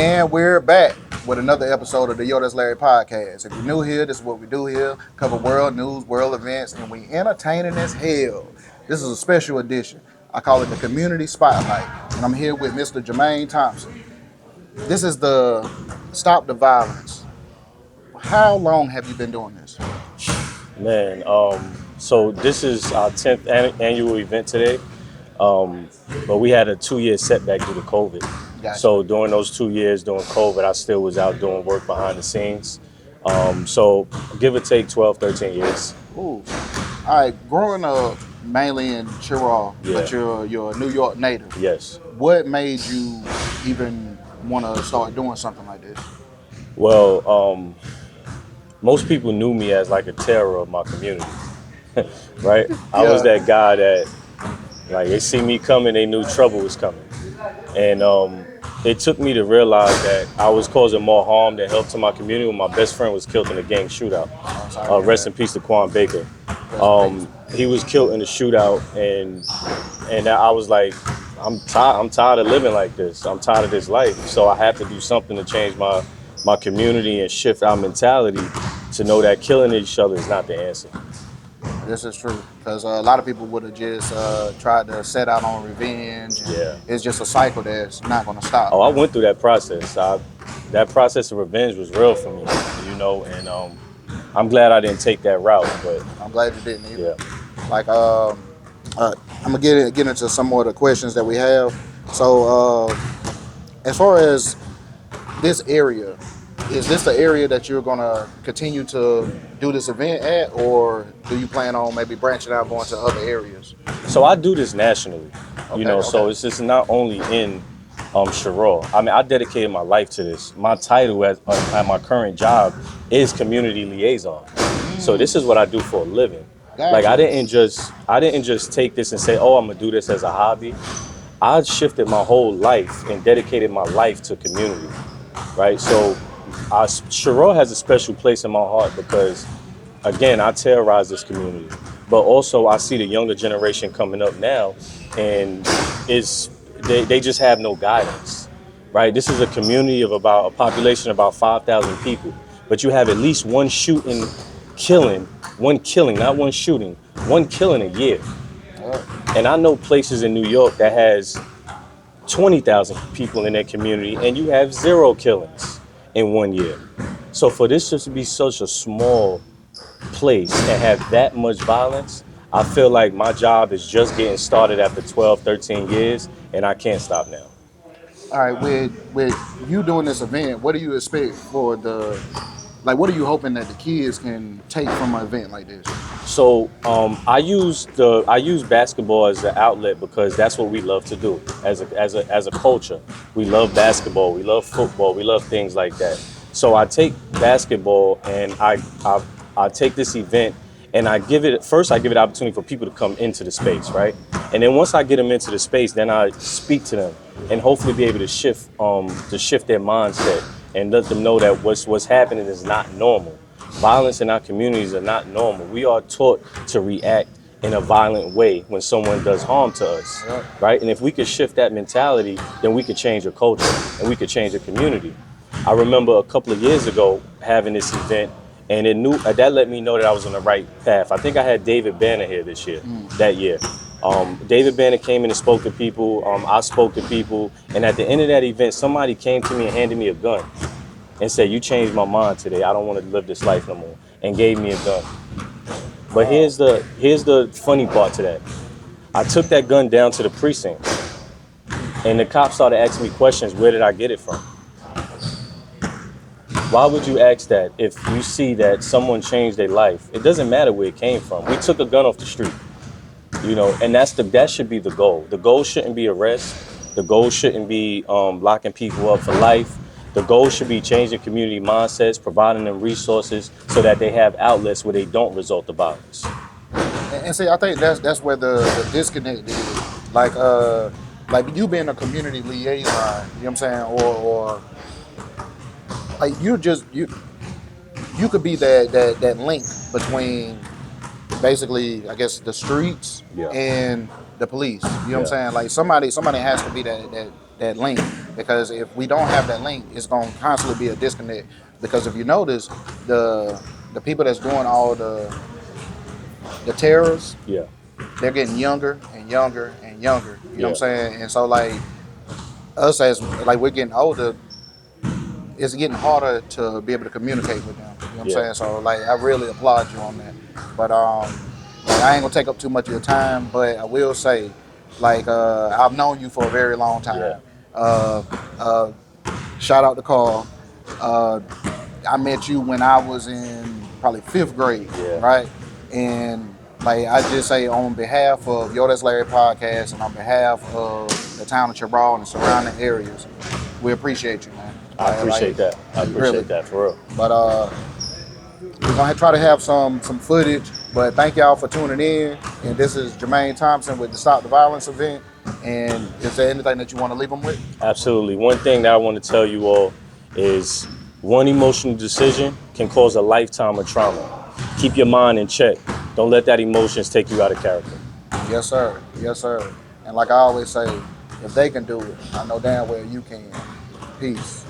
And we're back with another episode of the Yo That's Larry podcast. If you're new here, this is what we do here. Cover world news, world events, and we entertaining as hell. This is a special edition. I call it the Community Spotlight. And I'm here with Mr. Germain Thompson. This is the Stop the Violence. How long have you been doing this? Man, so this is our 10th annual event today, but we had a 2-year setback due to COVID. Gotcha. So during those 2 years during COVID, I still was out doing work behind the scenes. So give or take 12, 13 years. Ooh. All right, growing up mainly in Chirac, Yeah. but you're a New York native. Yes. What made you even want to start doing something like this? Well, most people knew me as like a terror of my community, right? I was that guy that, like, they see me coming, they knew trouble was coming. And it took me to realize that I was causing more harm than help to my community when my best friend was killed in a gang shootout. Rest in peace to Quan Baker. He was killed in a shootout, and I was like, I'm tired of living like this. I'm tired of this life. So I have to do something to change my community and shift our mentality to know that killing each other is not the answer. This is true, because a lot of people would have just tried to set out on revenge. And Yeah. It's just a cycle that's not going to stop. Oh, I went through that process. That process of revenge was real for me, you know, and I'm glad I didn't take that route, but I'm glad you didn't either. yeah. Like, I'm going to get into some more of the questions that we have. So, as far as this area, is this the area that you're going to continue to do this event at, or do you plan on maybe branching out, going to other areas? So I do this nationally, Okay. so it's just not only in Chirac. I mean, I dedicated my life to this. My title at my current job is Community Liaison. So this is what I do for a living. Gotcha. Like I didn't just take this and say, oh, I'm gonna do this as a hobby. I shifted my whole life and dedicated my life to community, right? So Chirac has a special place in my heart because, again, I terrorize this community, but also I see the younger generation coming up now, and they just have no guidance, right? This is a community of about a population of about 5,000 people, but you have at least one killing, not one shooting, one killing a year. And I know places in New York that has 20,000 people in their community, and you have 0 killings in 1 year. So for this just to be such a small place and have that much violence, I feel like my job is just getting started after 12, 13 years, and I can't stop now. All right, with you doing this event, what do you expect for what are you hoping that the kids can take from an event like this? So I use basketball as an outlet because that's what we love to do as a culture. We love basketball, we love football, we love things like that. So I take basketball and I take this event and I give it opportunity for people to come into the space, right? And then once I get them into the space, then I speak to them and hopefully be able to shift their mindset and let them know that what's happening is not normal. Violence in our communities are not normal. We are taught to react in a violent way when someone does harm to us, right? And if we could shift that mentality, then we could change a culture and we could change a community. I remember a couple of years ago having this event, and that let me know that I was on the right path. I think I had David Banner here that year. David Banner came in and spoke to people. I spoke to people, and at the end of that event, somebody came to me and handed me a gun and said, "You changed my mind today. I don't want to live this life no more," and gave me a gun. But here's the funny part to that. I took that gun down to the precinct, and the cops started asking me questions. Where did I get it from? Why would you ask that if you see that someone changed their life? It doesn't matter where it came from. We took a gun off the street, and that should be the goal. The goal shouldn't be arrest. The goal shouldn't be locking people up for life. The goal should be changing community mindsets, providing them resources so that they have outlets where they don't resort to violence. And see, I think that's where the disconnect is. Like you being a community liaison, you know what I'm saying, or like you could be that link between basically, I guess, the streets and the police. You know what I'm saying? Like somebody has to be that link. because if we don't have that link, it's going to constantly be a disconnect. Because if you notice, the people that's doing all the terrors, Yeah. they're getting younger and younger and younger. You know what I'm Yeah. saying? And so like us as like we're getting older, it's getting harder to be able to communicate with them. You know what I'm Yeah. saying? So like I really applaud you on that. But like, I ain't gonna take up too much of your time, but I will say, like I've known you for a very long Yeah. time. Uh, uh, Shout out to Carl. Uh, I met you when I was in probably fifth grade, Yeah. right? And like I just say on behalf of Yo That's Larry podcast and on behalf of the town of Cabral and the surrounding areas, we appreciate you, man. I appreciate that. I Really. appreciate that for real. But we're gonna try to have some footage. But thank y'all for tuning in. And this is Germain Thompson with the Stop the Violence event. And is there anything that you want to leave them with? Absolutely. One thing that I want to tell you all is one emotional decision can cause a lifetime of trauma. Keep your mind in check. Don't let that emotions take you out of character. Yes, sir. Yes, sir. And like I always say, if they can do it, I know damn well you can. Peace.